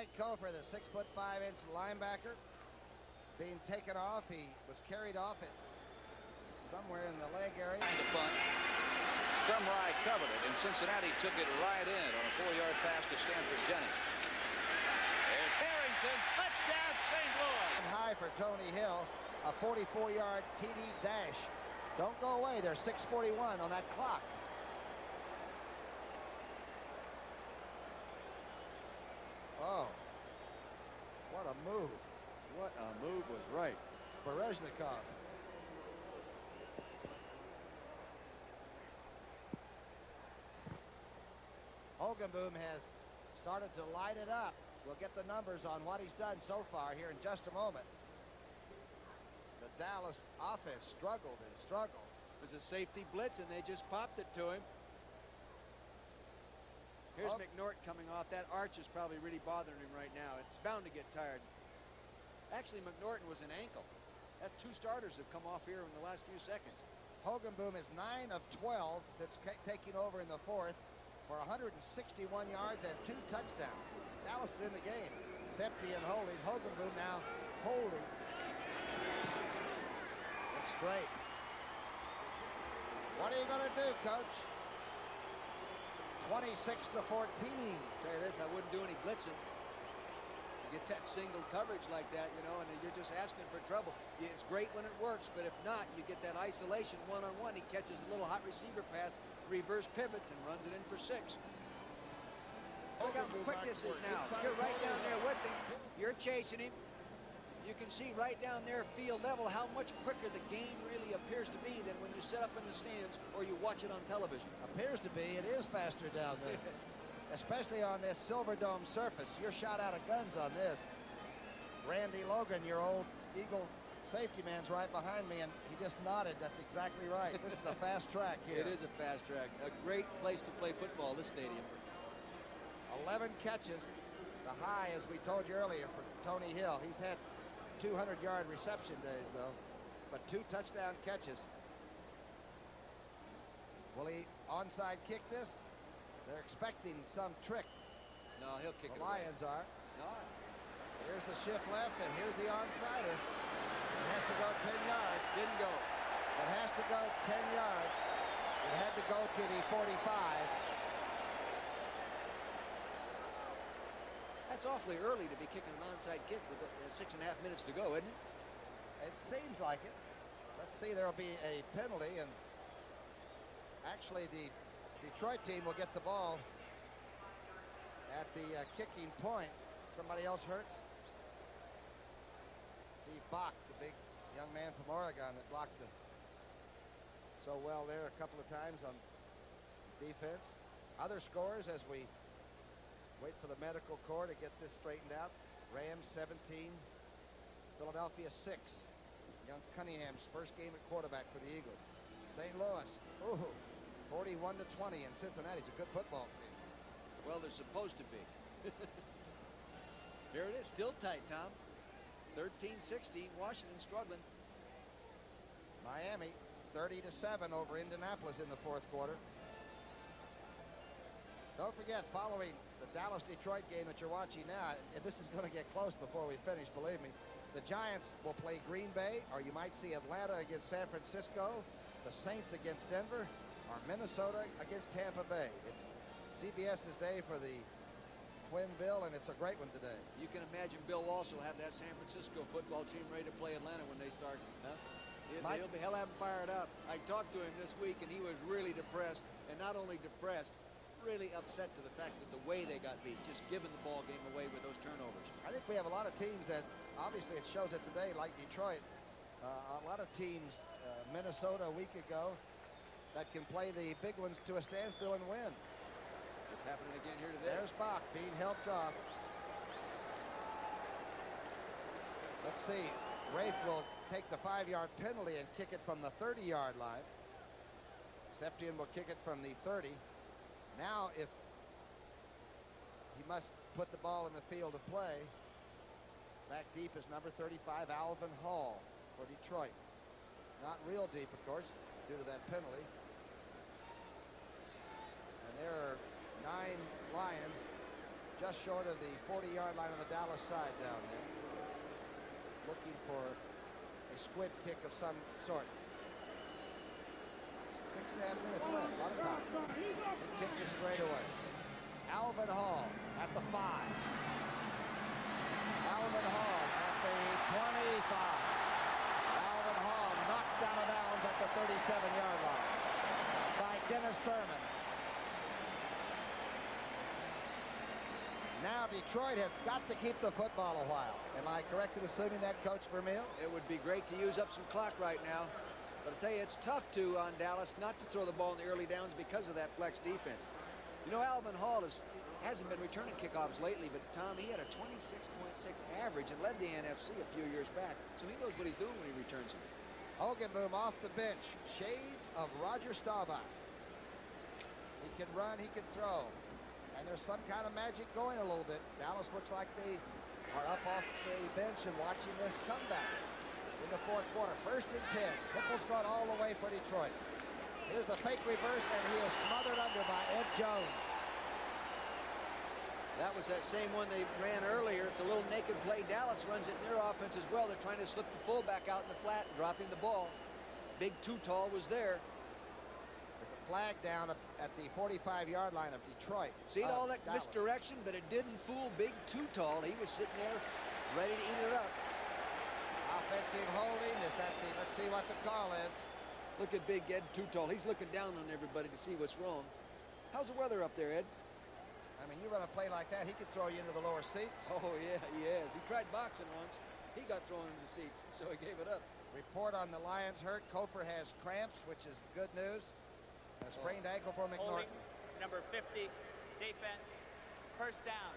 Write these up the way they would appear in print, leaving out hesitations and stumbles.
Mike Kofer, the 6'5" linebacker, being taken off. He was carried off it somewhere in the leg area. Trying to punt. Drumrye covered it, and Cincinnati took it right in on a 4-yard pass to Stanford Jennings. There's Harrington, touchdown St. Louis. High for Tony Hill, a 44-yard TD dash. Don't go away. There's 6:41 on that clock. Oh, what a move. What a move was right. Berezhnikov. Hogenboom has started to light it up. We'll get the numbers on what he's done so far here in just a moment. The Dallas offense struggled and struggled. It was a safety blitz, and they just popped it to him. Here's McNorton coming off. That arch is probably really bothering him right now. It's bound to get tired. Actually, McNorton was an ankle. That's 2 starters have come off here in the last few seconds. Hogenboom is 9 of 12 since taking over in the 4th for 161 yards and 2 touchdowns. Dallas is in the game. Septi and holding. Hogenboom now holding. It's straight. What are you going to do, Coach? 26-14. Tell you this, I wouldn't do any blitzing. You get that single coverage like that, you know, and you're just asking for trouble. It's great when it works, but if not, you get that isolation one-on-one. He catches a little hot receiver pass, reverse pivots, and runs it in for 6. Look how quick this is now. You're right down there with him. You're chasing him. You can see right down there, field level, how much quicker the game really appears to be than when you sit up in the stands or you watch it on television. Appears to be. It is faster down there. Especially on this Silver Dome surface. You're shot out of guns on this. Randy Logan, your old Eagle safety man's right behind me, and he just nodded. That's exactly right. This is a fast track here. It is a fast track. A great place to play football, this stadium. 11 catches. The high, as we told you earlier, for Tony Hill. He's had 200-yard reception days, though, but 2 touchdown catches. Will he onside kick this? They're expecting some trick. No, he'll kick it. The Lions are. No. Here's the shift left, and here's the onside. It has to go 10 yards. Didn't go. It has to go 10 yards. It had to go to the 45. That's awfully early to be kicking an onside kick with 6.5 minutes to go, isn't it? It seems like it. Let's see, there'll be a penalty, and actually the Detroit team will get the ball at the kicking point. Somebody else hurt? Steve Bach, the big young man from Oregon that blocked so well there a couple of times on defense. Other scores as we wait for the medical corps to get this straightened out. Rams 17, Philadelphia 6. Young Cunningham's first game at quarterback for the Eagles. St. Louis, 41-20, and Cincinnati's a good football team. Well, they're supposed to be. Here it is, still tight, Tom. 13-16, Washington struggling. Miami 30-7 over Indianapolis in the 4th quarter. Don't forget, following the Dallas-Detroit game that you're watching now, and this is going to get close before we finish, believe me, the Giants will play Green Bay, or you might see Atlanta against San Francisco, the Saints against Denver, or Minnesota against Tampa Bay. It's CBS's day for the Twin Bill, and it's a great one today. You can imagine Bill Walsh will have that San Francisco football team ready to play Atlanta when they start. Huh? He'll have them fired up. I talked to him this week, and he was really depressed, and not only depressed, really upset to the fact that the way they got beat, just giving the ball game away with those turnovers. I think we have a lot of teams that, obviously it shows it today, like Detroit. A lot of teams, Minnesota a week ago, that can play the big ones to a standstill and win. It's happening again here today. There's Bach being helped off. Let's see. Rafe will take the 5-yard penalty and kick it from the 30-yard line. Septian will kick it from the 30. Now, if he must put the ball in the field of play, back deep is number 35, Alvin Hall for Detroit. Not real deep, of course, due to that penalty. And there are 9 Lions. just short of the 40-yard line on the Dallas side down there. Looking for a squib kick of some sort. 6.5 minutes left, a lot of time. He kicks it straight away. Alvin Hall at the 5. Alvin Hall at the 25. Alvin Hall knocked out of bounds at the 37-yard line by Dennis Thurman. Now Detroit has got to keep the football a while. Am I correct in assuming that, Coach Vermeil? It would be great to use up some clock right now. But I'll tell you, it's tough on Dallas not to throw the ball in the early downs because of that flex defense. You know, Alvin Hall hasn't been returning kickoffs lately, but Tom, he had a 26.6 average and led the NFC a few years back, so he knows what he's doing when he returns them. Hogenboom off the bench. Shades of Roger Staubach. He can run, he can throw. And there's some kind of magic going a little bit. Dallas looks like they are up off the bench and watching this comeback in the fourth quarter. 1st and 10. Hipple's gone all the way for Detroit. Here's the fake reverse, and he is smothered under by Ed Jones. That was that same one they ran earlier. It's a little naked play. Dallas runs it in their offense as well. They're trying to slip the fullback out in the flat and dropping the ball. Big too tall was there. With a flag down at the 45-yard line of Detroit. See all that Dallas. misdirection, but it didn't fool Big Too Tall. He was sitting there ready to eat it up. Offensive holding. Is that the, let's see what the call is. Look at Big Ed Too Tall. He's looking down on everybody to see what's wrong. How's the weather up there, Ed? I mean, you run a play like that, he could throw you into the lower seats. Oh, yeah, he has. He tried boxing once. He got thrown into the seats, so he gave it up. Report on the Lions hurt. Kofer has cramps, which is good news. A sprained ankle for McNorton. Number 50, defense, 1st down.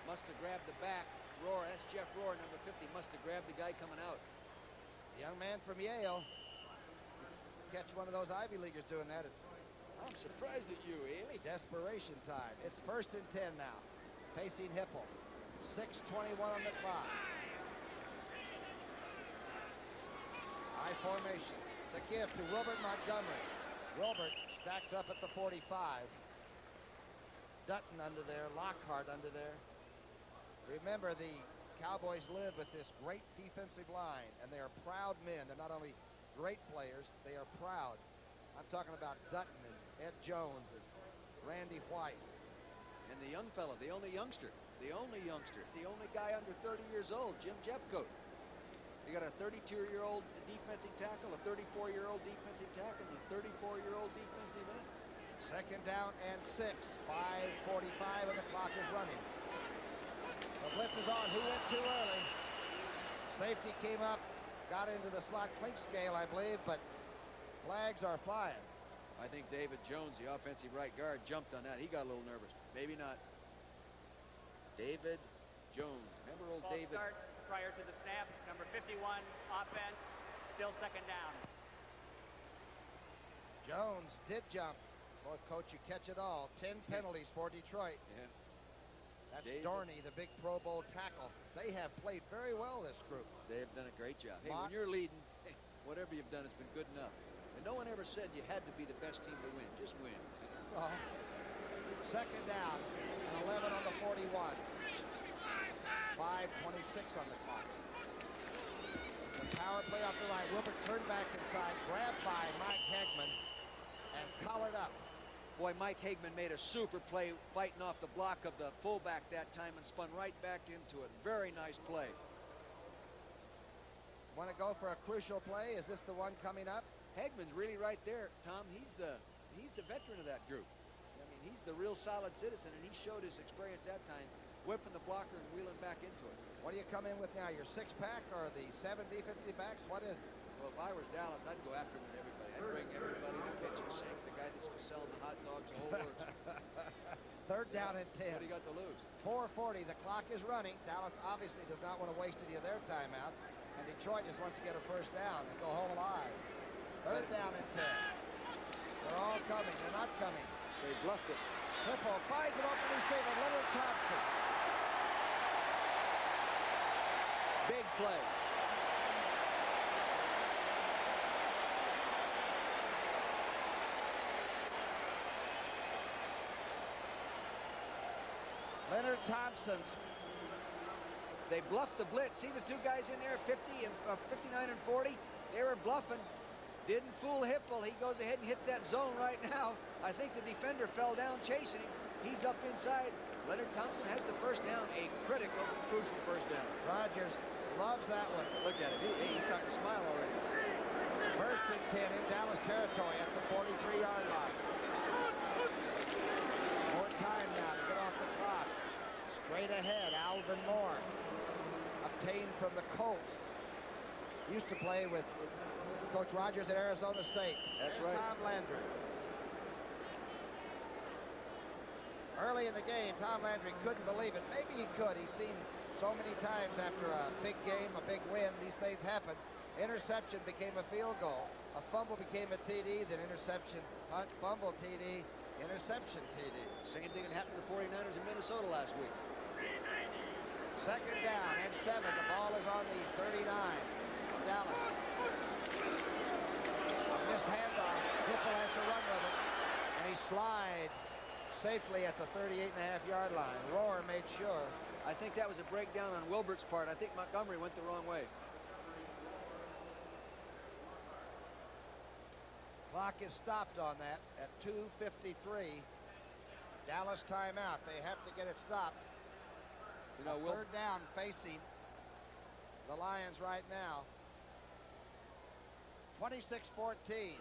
Must have grabbed the back. Rohr, that's Jeff Rohr, number 50, must have grabbed the guy coming out. The young man from Yale. Catch one of those Ivy Leaguers doing that. It's I'm surprised at you, Amy. desperation time. It's 1st and 10 now. Facing Hipple. 6:21 on the clock. I formation. The give to Wilbert Montgomery. Wilbert stacked up at the 45. Dutton under there. Lockhart under there. Remember, the Cowboys live with this great defensive line, and they are proud men. They're not only great players, they are proud. I'm talking about Dutton and Ed Jones and Randy White. And the young fella, the only youngster, the only guy under 30 years old, Jim Jeffcoat. You got a 32-year-old defensive tackle, a 34-year-old defensive tackle, and a 34-year-old defensive end. 2nd down and 6. 5:45 and the clock is running. The blitz is on. Who went too early? Safety came up, got into the slot clink scale, I believe, but flags are flying. I think David Jones, the offensive right guard, jumped on that. He got a little nervous. Maybe not. David Jones. Remember old False David? start prior to the snap. Number 51, offense, still 2nd down. Jones did jump. Boy, Coach, you catch it all. 10 penalties for Detroit. Yeah. That's David. Dorney, the big Pro Bowl tackle. They have played very well, this group. They have done a great job. Hey, Mott. when you're leading, hey, whatever you've done has been good enough. And no one ever said you had to be the best team to win. Just win. That's all. 2nd down and 11 on the 41. 5:26 on the clock. The power play off the right. Wilbert turned back inside, grabbed by Mike Hegman, and collared up. Boy, Mike Hagman made a super play fighting off the block of the fullback that time and spun right back into it. Very nice play. Want to go for a crucial play? Is this the one coming up? Hagman's really right there, Tom. He's the veteran of that group. I mean, he's the real solid citizen, and he showed his experience that time, whipping the blocker and wheeling back into it. What do you come in with now? Your 6-pack or the 7 defensive backs? What is it? Well, if I was Dallas, I'd go after him with everybody. I'd bring everybody to pitch and sink. The guy that's selling the hot dogs, the whole works. 3rd down and 10. What do you got to lose? 4:40. The clock is running. Dallas obviously does not want to waste any of their timeouts, and Detroit just wants to get a 1st down and go home alive. 3rd down and 10. They're all coming. They're not coming. They bluffed it. Hipple finds an open receiver. Leonard Thompson. Big play. Thompson's. They bluffed the blitz. See the two guys in there, 50 and 59 and 40? They were bluffing. Didn't fool Hipple. He goes ahead and hits that zone right now. I think the defender fell down chasing him. He's up inside. Leonard Thompson has the first down, a critical, crucial first down. Rogers loves that one. Look at him. He's starting to smile already. First and 10 in Dallas territory at the 43-yard line. More time now to get off the clock. Straight ahead, Alvin Moore. Obtained from the Colts. Used to play with Coach Rogers at Arizona State. That's There's right. Tom Landry. Early in the game, Tom Landry couldn't believe it. Maybe he could. He's seen so many times after a big game, a big win, these things happen. Interception became a field goal. A fumble became a TD, then interception, punt, fumble, TD, interception, TD. Same thing that happened to the 49ers in Minnesota last week. Second down and 7. The ball is on the 39 of Dallas. A missed handoff. Hipple has to run with it. And he slides safely at the 38.5-yard line. Rohr made sure. I think that was a breakdown on Wilbert's part. I think Montgomery went the wrong way. Clock is stopped on that at 2:53. Dallas timeout. They have to get it stopped. You know, Third down facing the Lions right now. 26-14.